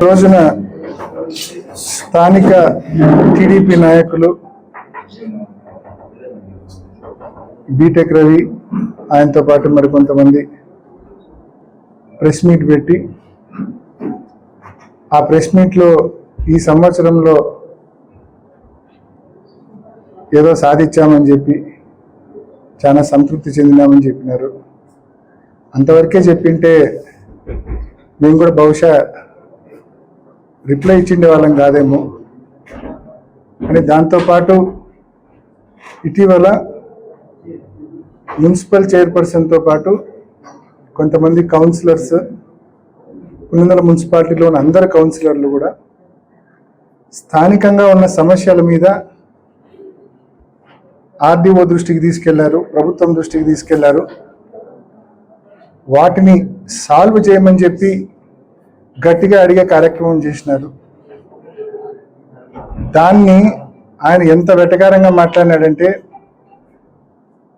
రోజున స్థానిక టీడీపీ నాయకులు బీటెక్ రవి ఆయనతో పాటు మరికొంతమంది ప్రెస్ మీట్ పెట్టి ఆ ప్రెస్ మీట్లో ఈ సంవత్సరంలో ఏదో సాధించామని చెప్పి చాలా సంతృప్తి చెందినామని చెప్పినారు. అంతవరకే చెప్పింటే మేము కూడా బహుశా రిప్లై ఇచ్చిండే వాళ్ళం కాదేమో అని. దాంతోపాటు ఇటీవల మున్సిపల్ చైర్పర్సన్తో పాటు కొంతమంది కౌన్సిలర్స్, పులివెందుల మున్సిపాలిటీలో ఉన్న అందరు కౌన్సిలర్లు కూడా స్థానికంగా ఉన్న సమస్యల మీద ఆర్డీఓ దృష్టికి తీసుకెళ్లారు, ప్రభుత్వం దృష్టికి తీసుకెళ్లారు. వాటిని సాల్వ్ చేయమని చెప్పి గట్టిగా అడిగే కార్యక్రమం చేసినారు. దాన్ని ఆయన ఎంత వెటకారంగా మాట్లాడినాడంటే,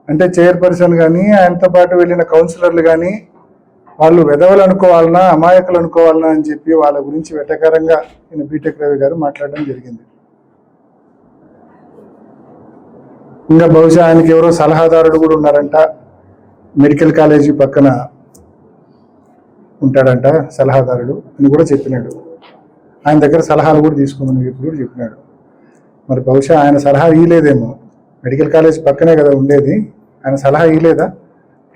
అంటే చైర్పర్సన్ కానీ ఆయనతో పాటు వెళ్ళిన కౌన్సిలర్లు కానీ వాళ్ళు వెధవలు అనుకోవాలన్నా అమాయకులు అనుకోవాలన్నా అని చెప్పి వాళ్ళ గురించి వెటకారంగా ఈయన బీటెక్ రవి గారు మాట్లాడడం జరిగింది. ఇంకా బహుశా ఆయనకి ఎవరో సలహాదారుడు కూడా ఉన్నారంట, మెడికల్ కాలేజీ పక్కన ఉంటాడంట సలహాదారుడు అని కూడా చెప్పినాడు. ఆయన దగ్గర సలహాలు కూడా తీసుకోమని కూడా చెప్పినాడు. మరి బహుశా ఆయన సలహా ఇయ్యలేదేమో, మెడికల్ కాలేజ్ పక్కనే కదా ఉండేది, ఆయన సలహా ఇయ్యలేదా?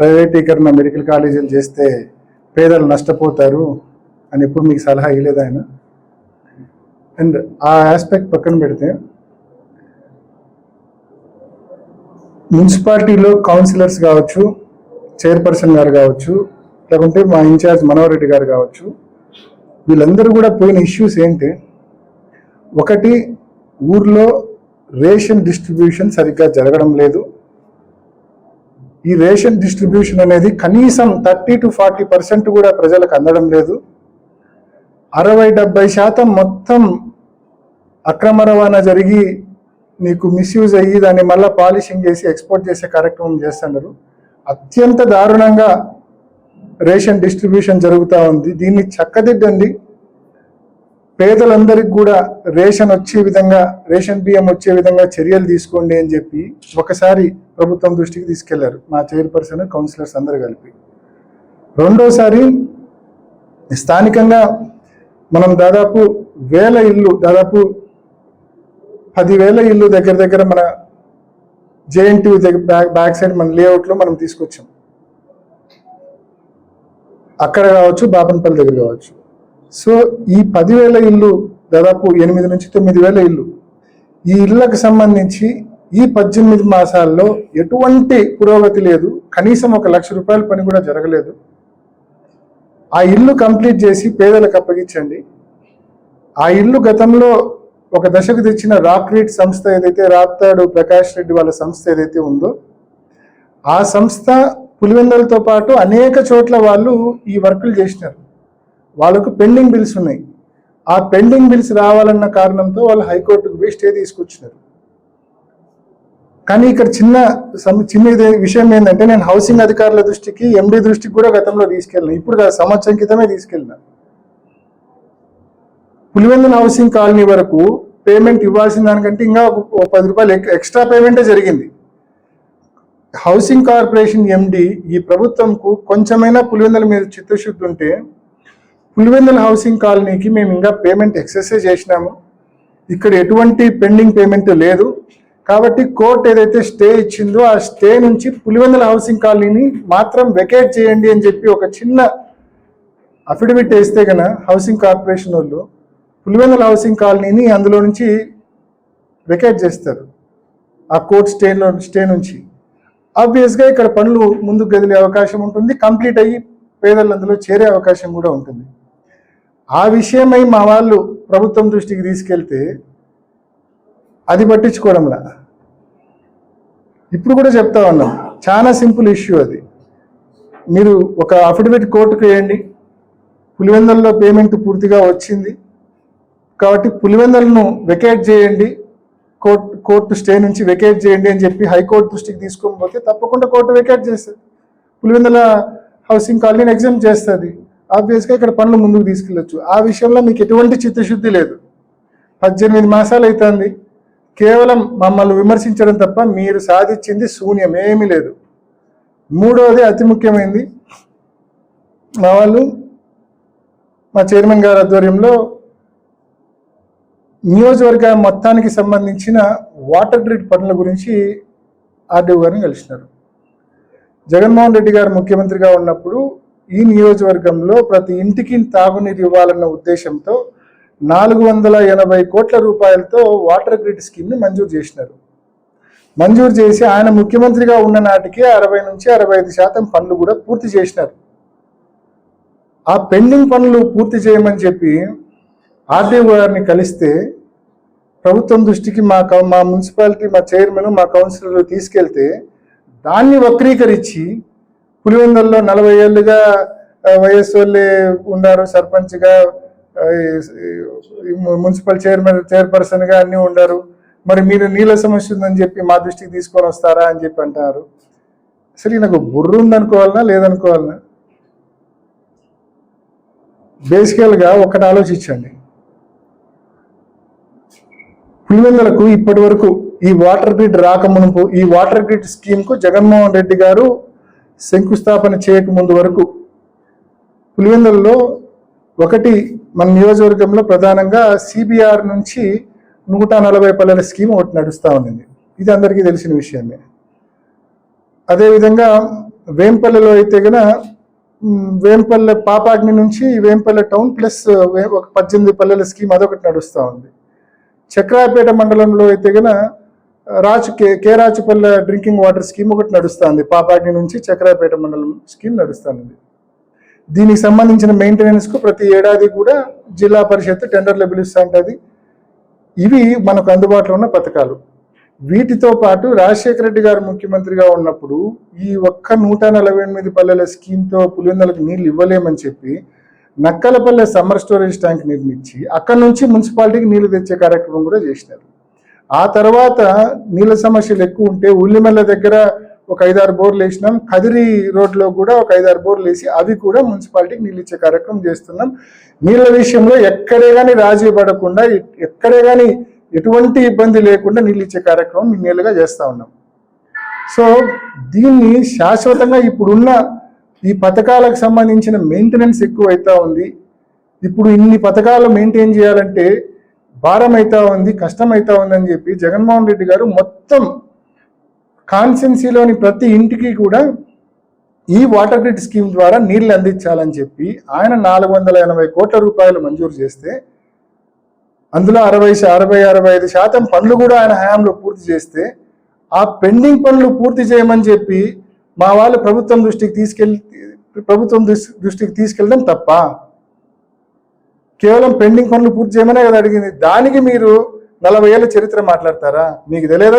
ప్రైవేటీకరణ మెడికల్ కాలేజీలు చేస్తే పేదలు నష్టపోతారు అని ఎప్పుడు మీకు సలహా ఇవ్వలేదు ఆయన? అండ్ ఆ ఆస్పెక్ట్ పక్కన పెడితే, మున్సిపాలిటీలో కౌన్సిలర్స్ కావచ్చు, చైర్పర్సన్ గారు కావచ్చు, లేకుంటే మా ఇన్ఛార్జ్ మనోహర్ రెడ్డి గారు కావచ్చు, వీళ్ళందరూ కూడా పోయిన ఇష్యూస్ ఏంటి? ఒకటి, ఊర్లో రేషన్ డిస్ట్రిబ్యూషన్ సరిగ్గా జరగడం లేదు. ఈ రేషన్ డిస్ట్రిబ్యూషన్ అనేది కనీసం 30 to 40% కూడా ప్రజలకు అందడం లేదు. 60-70% మొత్తం అక్రమ రవాణా జరిగి నీకు మిస్యూజ్ అయ్యి దాన్ని మళ్ళీ పాలిషింగ్ చేసి ఎక్స్పోర్ట్ చేసే కార్యక్రమం చేస్తున్నారు. అత్యంత దారుణంగా రేషన్ డిస్ట్రిబ్యూషన్ జరుగుతూ ఉంది. దీన్ని చక్కదిద్దండి, పేదలందరికీ కూడా రేషన్ వచ్చే విధంగా, రేషన్ బియ్యం వచ్చే విధంగా చర్యలు తీసుకోండి అని చెప్పి ఒకసారి ప్రభుత్వం దృష్టికి తీసుకెళ్లారు మా చైర్పర్సన్, కౌన్సిలర్స్ అందరూ కలిపి. రెండోసారి స్థానికంగా మనం దాదాపు 1000 ఇళ్ళు, దాదాపు 10,000 ఇళ్ళు దగ్గర మన జేఎన్టీయూ దగ్గర బ్యాక్ సైడ్ మన లేఅవుట్లో మనం తీసుకొచ్చాం. అక్కడ కావచ్చు, బాపనపల్లి దగ్గర కావచ్చు. సో ఈ 10,000 ఇళ్ళు, దాదాపు 8 నుంచి 9,000 ఇళ్ళు, ఈ ఇళ్లకు సంబంధించి ఈ 18 మాసాల్లో ఎటువంటి పురోగతి లేదు. కనీసం 1 లక్ష రూపాయల పని కూడా జరగలేదు. ఆ ఇల్లు కంప్లీట్ చేసి పేదలకు అప్పగించండి. ఆ ఇల్లు గతంలో ఒక దశకు తెచ్చిన రాక్రీట్ సంస్థ ఏదైతే, రాప్తాడు ప్రకాష్ రెడ్డి వాళ్ళ సంస్థ ఏదైతే ఉందో, ఆ సంస్థ పులివెందులతో పాటు అనేక చోట్ల వాళ్ళు ఈ వర్కులు చేసినారు. వాళ్ళకు పెండింగ్ బిల్స్ ఉన్నాయి. ఆ పెండింగ్ బిల్స్ రావాలన్న కారణంతో వాళ్ళు హైకోర్టుకు పోయి స్టే తీసుకొచ్చినారు. కానీ ఇక్కడ చిన్న విషయం ఏంటంటే, నేను హౌసింగ్ అధికారుల దృష్టికి, ఎండీ దృష్టికి కూడా గతంలో తీసుకెళ్ళిన, ఇప్పుడు సంవత్సరం క్రితమే తీసుకెళ్ళిన. పులివెందుల హౌసింగ్ కాలనీ వరకు పేమెంట్ ఇవ్వాల్సిన దానికంటే ఇంకా 10 రూపాయలు ఎక్స్ట్రా పేమెంటే జరిగింది. హౌసింగ్ కార్పొరేషన్ ఎండీ ఈ ప్రభుత్వంకు కొంచెమైనా పులివెందుల మీద చిత్తశుద్ధి ఉంటే, పులివెందుల హౌసింగ్ కాలనీకి మేము ఇంకా పేమెంట్ ఎక్సెసైజ్ చేసినాము, ఇక్కడ ఎటువంటి పెండింగ్ పేమెంట్ లేదు, కాబట్టి కోర్టు ఏదైతే స్టే ఇచ్చిందో ఆ స్టే నుంచి పులివెందుల హౌసింగ్ కాలనీని మాత్రం వెకేట్ చేయండి అని చెప్పి ఒక చిన్న అఫిడవిట్ వేస్తే కనుక హౌసింగ్ కార్పొరేషన్ వాళ్ళు పులివెందుల హౌసింగ్ కాలనీని అందులో నుంచి వెకేట్ చేస్తారు, ఆ కోర్టు స్టే నుంచి. ఆబ్వియస్గా ఇక్కడ పనులు ముందుకు కదిలే అవకాశం ఉంటుంది, కంప్లీట్ అయ్యి పేదలు అందులో చేరే అవకాశం కూడా ఉంటుంది. ఆ విషయమై మా వాళ్ళు ప్రభుత్వం దృష్టికి తీసుకెళ్తే అది పట్టించుకోవడంలా. ఇప్పుడు కూడా చెప్తా ఉన్నాం, చాలా సింపుల్ ఇష్యూ అది. మీరు ఒక అఫిడవిట్ కోర్టుకు వేయండి, పులివెందులలో పేమెంట్ పూర్తిగా వచ్చింది కాబట్టి పులివెందులను వెకేట్ చేయండి, కోర్టు స్టే నుంచి వెకేట్ చేయండి అని చెప్పి హైకోర్టు దృష్టికి తీసుకోకపోతే తప్పకుండా కోర్టు వెకేట్ చేస్తుంది, పులివెందుల హౌసింగ్ కాలనీని ఎగ్జామ్ చేస్తుంది. ఆబ్వియస్గా ఇక్కడ పనులు ముందుకు తీసుకెళ్ళొచ్చు. ఆ విషయంలో మీకు ఎటువంటి చిత్తశుద్ధి లేదు. 18 మాసాలు అవుతుంది, కేవలం మమ్మల్ని విమర్శించడం తప్ప మీరు సాధించింది శూన్యం, ఏమీ లేదు. మూడవది అతి ముఖ్యమైనది, మా వాళ్ళు మా చైర్మన్ గారి ఆధ్వర్యంలో నియోజకవర్గ మొత్తానికి సంబంధించిన వాటర్ గ్రిడ్ పనుల గురించి ఆర్డీఓ గారిని కలిసినారు. జగన్మోహన్ రెడ్డి గారు ముఖ్యమంత్రిగా ఉన్నప్పుడు ఈ నియోజకవర్గంలో ప్రతి ఇంటికి తాగునీరు ఇవ్వాలన్న ఉద్దేశంతో 480 కోట్ల రూపాయలతో వాటర్ గ్రిడ్ స్కీమ్ని మంజూరు చేసినారు. మంజూరు చేసి ఆయన ముఖ్యమంత్రిగా ఉన్న నాటికి 60 నుంచి 65% పనులు కూడా పూర్తి చేసినారు. ఆ పెండింగ్ పనులు పూర్తి చేయమని చెప్పి ఆర్డీఓ గారిని కలిస్తే ప్రభుత్వం దృష్టికి మా మున్సిపాలిటీ, మా చైర్మన్, మా కౌన్సిలర్లు తీసుకెళ్తే దాన్ని వక్రీకరించి పులివెందుల్లో 40 ఏళ్ళుగా వైఎస్ వాళ్ళే ఉన్నారు, సర్పంచ్గా, మున్సిపల్ చైర్పర్సన్గా అన్నీ ఉండారు, మరి మీరు నీళ్ళ సమస్య ఉందని చెప్పి మా దృష్టికి తీసుకొని వస్తారా అని చెప్పి అంటారు. అసలు నాకు బుర్ర ఉందనుకోవాలనా లేదనుకోవాలనా? బేసికల్గా ఒకటి ఆలోచించండి. పులివెందులకు ఇప్పటి వరకు ఈ వాటర్ గ్రిడ్ రాకమునుపు, ఈ వాటర్ గ్రిడ్ స్కీమ్కు జగన్మోహన్ రెడ్డి గారు శంకుస్థాపన చేయకముందు వరకు పులివెందులలో ఒకటి మన నియోజకవర్గంలో ప్రధానంగా సిబిఆర్ నుంచి 140 పల్లెల స్కీమ్ ఒకటి నడుస్తూ ఉంది. ఇది అందరికీ తెలిసిన విషయమే. అదేవిధంగా వేంపల్లెలో అయితే గన వేంపల్లె పాపాగ్ని నుంచి వేంపల్లె టౌన్ ప్లస్ ఒక 18 పల్లెల స్కీమ్ అదొకటి నడుస్తూ ఉంది. చక్రాపేట మండలంలో అయితే గన రాచుపల్లె డ్రింకింగ్ వాటర్ స్కీమ్ ఒకటి నడుస్తుంది. పాపాగ్ని నుంచి చక్రాపేట మండలం స్కీమ్ నడుస్తుంది. దీనికి సంబంధించిన మెయింటెనెన్స్కు ప్రతి ఏడాది కూడా జిల్లా పరిషత్ టెండర్లు పిలుస్తూ ఉంటుంది. ఇవి మనకు అందుబాటులో ఉన్న పథకాలు. వీటితో పాటు రాజశేఖర రెడ్డి గారు ముఖ్యమంత్రిగా ఉన్నప్పుడు ఈ ఒక్క 148 పల్లెల స్కీమ్తో పులివెందులకు నీళ్ళు ఇవ్వలేమని చెప్పి నక్కలపల్లె సమ్మర్ స్టోరేజ్ ట్యాంక్ నిర్మించి అక్కడి నుంచి మున్సిపాలిటీకి నీళ్లు తెచ్చే కార్యక్రమం కూడా చేసినారు. ఆ తర్వాత నీళ్ళ సమస్యలు ఎక్కువ ఉంటే ఉల్లిమెల్ల దగ్గర ఒక 5-6 బోర్లు వేసినాం. కదిరి రోడ్లో కూడా ఒక 5-6 బోర్లు వేసి అవి కూడా మున్సిపాలిటీకి నీళ్ళు ఇచ్చే కార్యక్రమం చేస్తున్నాం. నీళ్ళ విషయంలో ఎక్కడే కానీ రాజీ పడకుండా, ఎక్కడే కానీ ఎటువంటి ఇబ్బంది లేకుండా నీళ్ళు ఇచ్చే కార్యక్రమం ఇన్నేళ్ళుగా చేస్తూ ఉన్నాం. సో దీన్ని శాశ్వతంగా ఇప్పుడున్న ఈ పథకాలకు సంబంధించిన మెయింటెనెన్స్ ఎక్కువ అవుతా ఉంది. ఇప్పుడు ఇన్ని పథకాలు మెయింటైన్ చేయాలంటే భారం అవుతా ఉంది, కష్టం అవుతా ఉందని చెప్పి జగన్మోహన్ రెడ్డి గారు మొత్తం కాన్స్టిట్యున్సీలోని ప్రతి ఇంటికి కూడా ఈ వాటర్ గ్రిడ్ స్కీమ్ ద్వారా నీళ్లు అందించాలని చెప్పి ఆయన 480 కోట్ల రూపాయలు మంజూరు చేస్తే అందులో 65% పనులు కూడా ఆయన హయాంలో పూర్తి చేస్తే ఆ పెండింగ్ పనులు పూర్తి చేయమని చెప్పి మా వాళ్ళు ప్రభుత్వం దృష్టికి తీసుకెళ్ళడం తప్ప? కేవలం పెండింగ్ పనులు పూర్తి చేయమనే కదా అడిగింది. దానికి మీరు 40 ఏళ్ళ చరిత్ర మాట్లాడతారా? మీకు తెలియదా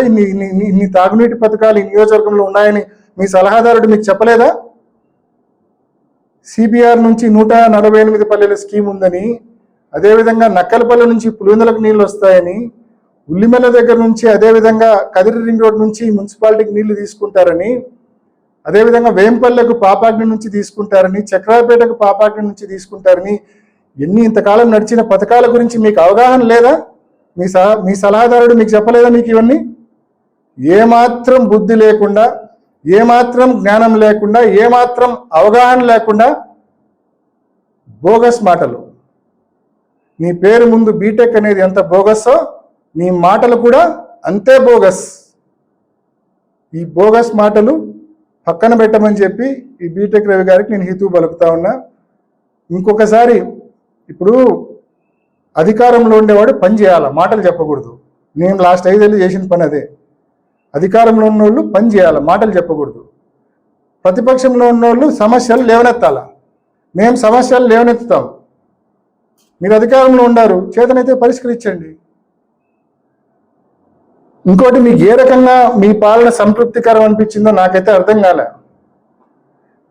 ఇన్ని తాగునీటి పథకాలు ఈ నియోజకవర్గంలో ఉన్నాయని మీ సలహాదారుడు మీకు చెప్పలేదా? సిబిఆర్ నుంచి 148 పల్లెల స్కీమ్ ఉందని, అదేవిధంగా నక్కలపల్లె నుంచి పులివెందులకు నీళ్ళు వస్తాయని, ఉల్లిమెల్ల దగ్గర నుంచి అదేవిధంగా కదిరి రింగ్ రోడ్ నుంచి మున్సిపాలిటీకి నీళ్లు తీసుకుంటారని, అదేవిధంగా వేంపల్లెకు పాపాగ్ని నుంచి తీసుకుంటారని, చక్రాపేటకు పాపాగ్ని నుంచి తీసుకుంటారని ఇంతకాలం నడిచిన పథకాల గురించి మీకు అవగాహన లేదా? మీ సలహాదారుడు మీకు చెప్పలేదా మీకు ఇవన్నీ? ఏమాత్రం బుద్ధి లేకుండా, ఏమాత్రం జ్ఞానం లేకుండా, ఏమాత్రం అవగాహన లేకుండా బోగస్ మాటలు. నీ పేరు ముందు బీటెక్ అనేది ఎంత బోగస్సో నీ మాటలు కూడా అంతే బోగస్. ఈ బోగస్ మాటలు పక్కన పెట్టమని చెప్పి ఈ బీటెక్ రవి గారికి నేను హితవు పలుకుతా ఉన్నా. ఇంకొకసారి, ఇప్పుడు అధికారంలో ఉండేవాడు పని చేయాలా, మాటలు చెప్పకూడదు. నేను లాస్ట్ 5 ఏళ్ళు చేసిన పని అదే. అధికారంలో ఉన్నోళ్ళు పని చేయాలా, మాటలు చెప్పకూడదు. ప్రతిపక్షంలో ఉన్నోళ్ళు సమస్యలు లేవనెత్తాలా. మేము సమస్యలు లేవనెత్తుతాం. మీరు అధికారంలో ఉండారు, చేతనైతే పరిష్కరించండి. ఇంకోటి, మీకు ఏ రకంగా మీ పాలన సంతృప్తికరం అనిపించిందో నాకైతే అర్థం కాలే.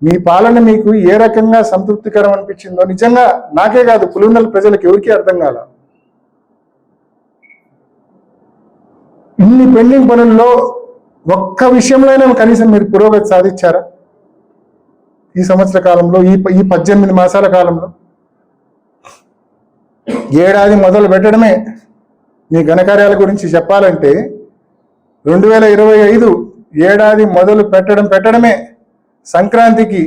మీ పాలన మీకు ఏ రకంగా సంతృప్తికరం అనిపించిందో నిజంగా నాకే కాదు, పులివెందుల ప్రజలకు ఎవరికీ అర్థం కాల. ఇన్ని పెండింగ్ పనుల్లో ఒక్క విషయంలో కనీసం మీరు పురోగతి సాధించారా? ఈ సంవత్సర కాలంలో, ఈ 18 మాసాల కాలంలో ఏడాది మొదలు పెట్టడమే. మీ ఘనకార్యాల గురించి చెప్పాలంటే 2025 ఏడాది మొదలు పెట్టడమే సంక్రాంతికి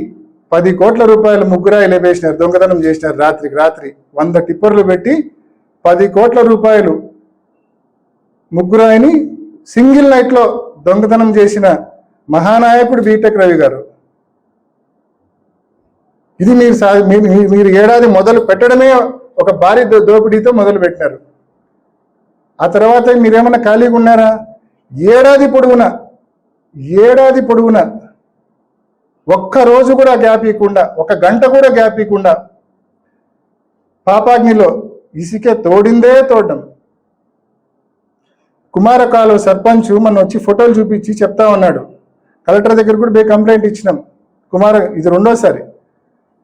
10 కోట్ల రూపాయలు ముగ్గురాయి లేపేసినారు, దొంగతనం చేసినారు. రాత్రికి రాత్రి 100 టిప్పర్లు పెట్టి 10 కోట్ల రూపాయలు ముగ్గురాయిని సింగిల్ నైట్లో దొంగతనం చేసిన మహానాయకుడు బీటెక్ రవి గారు. ఇది మీరు ఏడాది మొదలు పెట్టడమే ఒక భారీ దోపిడీతో మొదలు పెట్టినారు. ఆ తర్వాత మీరేమన్నా ఖాళీగా ఉన్నారా? ఏడాది పొడవునా ఒక్క రోజు కూడా గ్యాప్ ఇవ్వకుండా, ఒక గంట కూడా గ్యాప్ ఇవ్వకుండా పాపాగ్నిలో ఇసుకే తోడడం. కుమారకాలు సర్పంచ్ మన వచ్చి ఫోటోలు చూపించి చెప్తా ఉన్నాడు. కలెక్టర్ దగ్గర కూడా కంప్లైంట్ ఇచ్చినాం. ఇది రెండోసారి.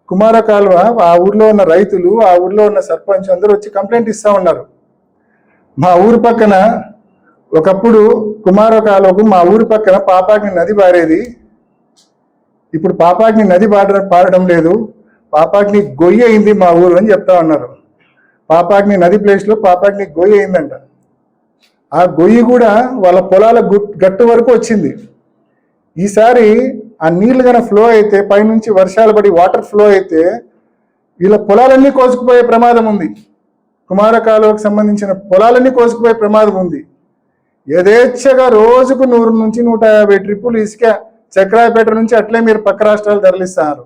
కుమారకాలువ ఆ ఊర్లో ఉన్న రైతులు, ఆ ఊర్లో ఉన్న సర్పంచ్ అందరూ వచ్చి కంప్లైంట్ ఇస్తా ఉన్నారు. మా ఊరు పక్కన ఒకప్పుడు కుమారకాలువకు మా ఊరి పక్కన పాపాగ్ని నది పారేది. ఇప్పుడు పాపాగ్ని నది పారడం లేదు, పాపాగ్ని గొయ్యి అయింది మా ఊరు అని చెప్తా ఉన్నారు. పాపాగ్ని నది ప్లేస్లో పాపాగ్ని గొయ్యి అయిందంట. ఆ గొయ్యి కూడా వాళ్ళ పొలాల గట్టు వరకు వచ్చింది. ఈసారి ఆ నీళ్లు కనుక ఫ్లో అయితే, పైనుంచి వర్షాలు పడి వాటర్ ఫ్లో అయితే వీళ్ళ పొలాలన్నీ కోసుకుపోయే ప్రమాదం ఉంది. కుమారకాలువకు సంబంధించిన పొలాలన్నీ కోసుకుపోయే ప్రమాదం ఉంది. యథేచ్ఛగా రోజుకు 100 నుంచి 150 ట్రిప్పులు ఇసుక చక్రాయపేట నుంచి అట్లే మీరు పక్క రాష్ట్రాలు తరలిస్తారు.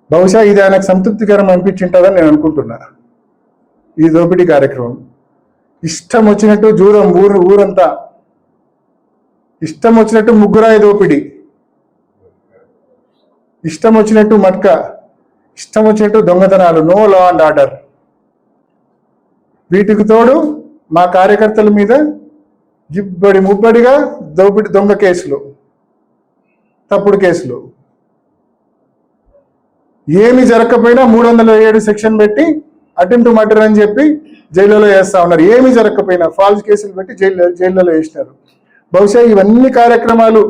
బహుశా ఇది ఆయనకు సంతృప్తికరం అనిపించింటుందని నేను అనుకుంటున్నా. ఈ దోపిడీ కార్యక్రమం ఇష్టం వచ్చినట్టు జూదం, ఊరంతా ఇష్టం వచ్చినట్టు ముగ్గురాయి దోపిడీ, ఇష్టం వచ్చినట్టు మట్క, ఇష్టం వచ్చినట్టు దొంగతనాలు, నో లా అండ్ ఆర్డర్. వీటికి తోడు మా కార్యకర్తల మీద ముబ్బడిగా దొంగ కేసులు, తప్పుడు కేసులు. ఏమి జరగకపోయినా 307 సెక్షన్ పెట్టి అటెంప్ట్ మర్డర్ అని చెప్పి జైల్లో వేస్తా ఉన్నారు. ఏమి జరగకపోయినా ఫాల్స్ కేసులు పెట్టి జైల్లో వేసినారు. బహుశా ఇవన్నీ కార్యక్రమాలు,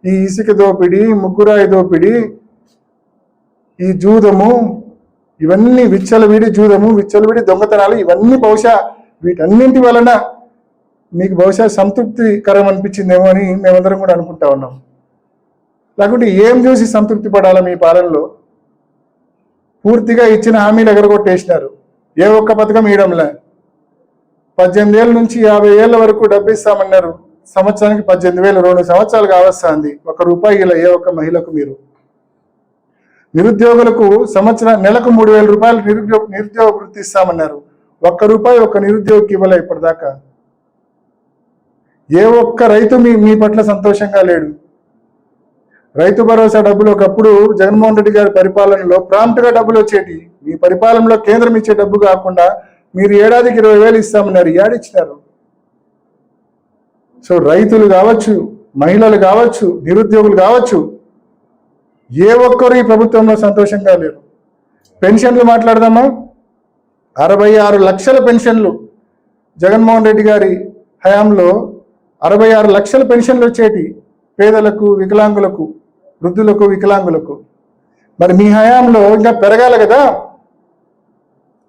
ఈ ఇసుక దోపిడీ, ముగ్గురాయి దోపిడీ, ఈ జూదము, ఇవన్నీ విచ్చలవిడి దొంగతనాలు, ఇవన్నీ బహుశా వీటన్నింటి వలన మీకు బహుశా సంతృప్తికరం అనిపించిందేమో అని మేమందరం కూడా అనుకుంటా ఉన్నాం. లేకుంటే ఏం చూసి సంతృప్తి పడాలా? మీ పాలనలో పూర్తిగా ఇచ్చిన హామీలు ఎగరగొట్టేసినారు. ఏ ఒక్క పథకం ఇవ్వడంలే. 18 ఏళ్ళ నుంచి 50 ఏళ్ళ వరకు డబ్బు ఇస్తామన్నారు. సంవత్సరానికి 18,000, 2 సంవత్సరాలు కావస్తుంది. ₹1 ఇలా ఏ ఒక్క మహిళకు మీరు. నిరుద్యోగులకు నెలకు ₹3,000 నిరుద్యోగ వృత్తి ఇస్తామన్నారు. ₹1 ఒక్క నిరుద్యోగికి ఇవ్వలే ఇప్పటిదాకా. ఏ ఒక్క రైతు మీ పట్ల సంతోషంగా లేడు. రైతు భరోసా డబ్బులు ఒకప్పుడు జగన్మోహన్ రెడ్డి గారి పరిపాలనలో ప్రాంప్ట్గా డబ్బులు వచ్చేటి. మీ పరిపాలనలో కేంద్రం ఇచ్చే డబ్బు కాకుండా మీరు ఏడాదికి 20,000 ఇస్తామన్నారు. ఏడిచ్చినారు? సో రైతులు కావచ్చు, మహిళలు కావచ్చు, నిరుద్యోగులు కావచ్చు, ఏ ఒక్కరు ఈ ప్రభుత్వంలో సంతోషంగా లేరు. పెన్షన్లు మాట్లాడదామా? 66 లక్షల పెన్షన్లు జగన్మోహన్ రెడ్డి గారి హయాంలో 66 లక్షల పెన్షన్లు వచ్చేటి పేదలకు, వికలాంగులకు, వృద్ధులకు, వికలాంగులకు. మరి మీ హయాంలో ఇంకా పెరగాలి కదా.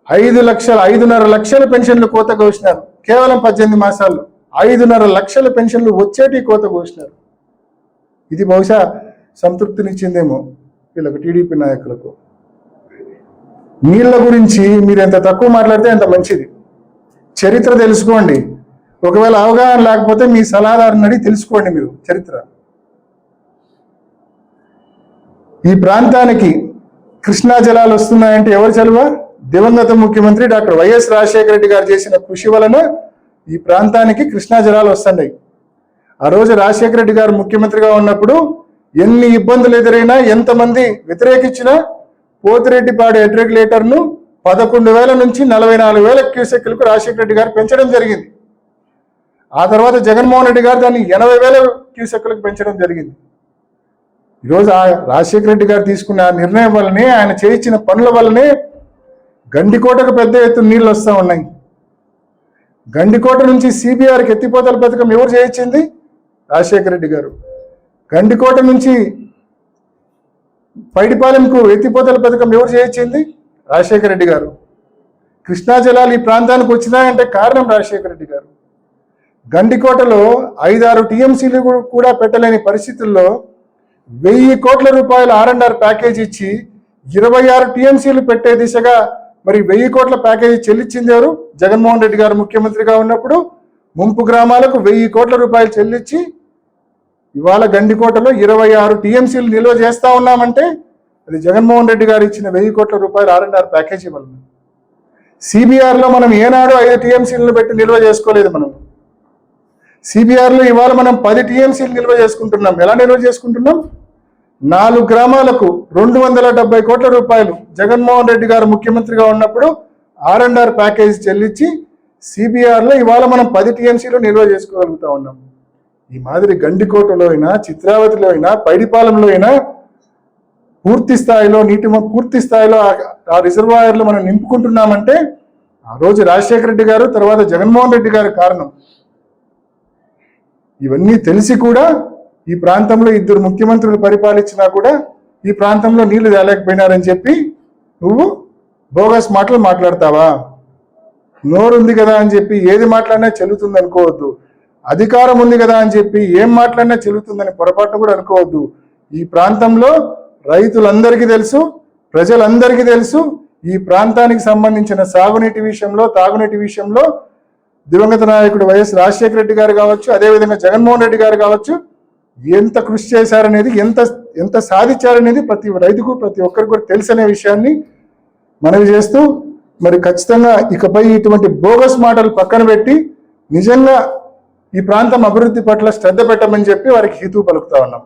5,5.5 లక్షల పెన్షన్లు కోత కోసినారు. కేవలం 18 మాసాల్లో 5.5 లక్షల పెన్షన్లు వచ్చేటి కోత కోసినారు. ఇది బహుశా సంతృప్తినిచ్చిందేమో వీళ్ళకు, టీడీపీ నాయకులకు. నీళ్ల గురించి మీరు ఎంత తక్కువ మాట్లాడితే అంత మంచిది. చరిత్ర తెలుసుకోండి. ఒకవేళ అవగాహన లేకపోతే మీ సలహాదారుని అడిగి తెలుసుకోండి మీరు చరిత్ర. ఈ ప్రాంతానికి కృష్ణా జలాలు వస్తున్నాయంటే ఎవరు చలువ? దివంగత ముఖ్యమంత్రి డాక్టర్ వైఎస్ రాజశేఖర రెడ్డి గారు చేసిన కృషి వలన ఈ ప్రాంతానికి కృష్ణా జలాలు వస్తున్నాయి. ఆ రోజు రాజశేఖర రెడ్డి గారు ముఖ్యమంత్రిగా ఉన్నప్పుడు ఎన్ని ఇబ్బందులు ఎదురైనా, ఎంతమంది వ్యతిరేకించినా పోతిరెడ్డిపాడు హెడ్ రెగ్యులేటర్ను 11,000 నుంచి 44,000 క్యూసెక్లకు రాజశేఖర రెడ్డి గారు పెంచడం జరిగింది. ఆ తర్వాత జగన్మోహన్ రెడ్డి గారు దాన్ని 80,000 క్యూసెక్లకు పెంచడం జరిగింది. ఈరోజు ఆ రాజశేఖర రెడ్డి గారు తీసుకున్న నిర్ణయం వల్లనే, ఆయన చేయించిన పనుల వల్లనే గండికోటకు పెద్ద ఎత్తున నీళ్ళు వస్తూ ఉన్నాయి. గండికోట నుంచి CBRకి ఎత్తిపోతల పథకం ఎవరు చేయించింది? రాజశేఖర రెడ్డి గారు. గండికోట నుంచి పైడిపాలెంకు ఎత్తిపోతల పథకం ఎవరు చేయించింది? రాజశేఖర రెడ్డి గారు. కృష్ణా జలాలు ఈ ప్రాంతానికి వచ్చినాయంటే కారణం రాజశేఖర రెడ్డి గారు. గండికోటలో 5-6 టీఎంసీలు కూడా పెట్టలేని పరిస్థితుల్లో 1000 కోట్ల రూపాయల R&R ప్యాకేజ్ ఇచ్చి 26 టీఎంసీలు పెట్టే దిశగా మరి 1000 కోట్ల ప్యాకేజీ చెల్లించింది ఎవరు? జగన్మోహన్ రెడ్డి గారు ముఖ్యమంత్రిగా ఉన్నప్పుడు ముంపు గ్రామాలకు 1000 కోట్ల రూపాయలు చెల్లించి ఇవాళ గండికోటలో 26 టీఎంసీలు నిల్వ చేస్తా ఉన్నామంటే అది జగన్మోహన్ రెడ్డి గారు ఇచ్చిన 1000 కోట్ల రూపాయల R&R ప్యాకేజీ వల్ల. సిబిఆర్లో మనం ఏనాడు 5 టీఎంసీలను పెట్టి నిల్వ చేసుకోలేదు. మనం సిబిఆర్లో ఇవాళ మనం 10 టీఎంసీలు నిల్వ చేసుకుంటున్నాం. ఎలా నిల్వ చేసుకుంటున్నాం? 4 గ్రామాలకు 270 కోట్ల రూపాయలు జగన్మోహన్ రెడ్డి గారు ముఖ్యమంత్రిగా ఉన్నప్పుడు R&R ప్యాకేజీ చెల్లించి సిబిఆర్లో ఇవాళ మనం 10 టీఎంసీలు నిల్వ చేసుకోగలుగుతా ఉన్నాం. ఈ మాదిరి గండికోటలో అయినా, చిత్రావతిలో అయినా, పైడిపాలెంలో అయినా పూర్తి స్థాయిలో పూర్తి స్థాయిలో ఆ రిజర్వాయర్లు మనం నింపుకుంటున్నామంటే ఆ రోజు రాజశేఖర రెడ్డి గారు, తర్వాత జగన్మోహన్ రెడ్డి గారు కారణం. ఇవన్నీ తెలిసి కూడా ఈ ప్రాంతంలో 2 ముఖ్యమంత్రులు పరిపాలించినా కూడా ఈ ప్రాంతంలో నీళ్లు తేలేకపోయినారని చెప్పి నువ్వు బోగస్ మాటలు మాట్లాడతావా? నోరుంది కదా అని చెప్పి ఏది మాట్లాడినా చెల్లుతుంది అనుకోవద్దు. అధికారం ఉంది కదా అని చెప్పి ఏం మాట్లాడినా చెల్లుతుందని పొరపాటు కూడా అనుకోవద్దు. ఈ ప్రాంతంలో రైతులందరికీ తెలుసు, ప్రజలందరికీ తెలుసు, ఈ ప్రాంతానికి సంబంధించిన సాగునీటి విషయంలో, తాగునీటి విషయంలో దివంగత నాయకుడు వైఎస్ రాజశేఖర రెడ్డి గారు కావచ్చు, అదేవిధంగా జగన్మోహన్ రెడ్డి గారు కావచ్చు, ఎంత కృషి చేశారనేది, ఎంత సాధించారనేది ప్రతి రైతుకు, ప్రతి ఒక్కరికి కూడా తెలుసనే విషయాన్ని మనవి చేస్తూ, మరి ఖచ్చితంగా ఇకపై ఇటువంటి బోగస్ మాటలు పక్కన పెట్టి నిజంగా ఈ ప్రాంతం అభివృద్ధి పట్ల శ్రద్ధ పెట్టమని చెప్పి వారికి హితవు పలుకుతా ఉన్నాం.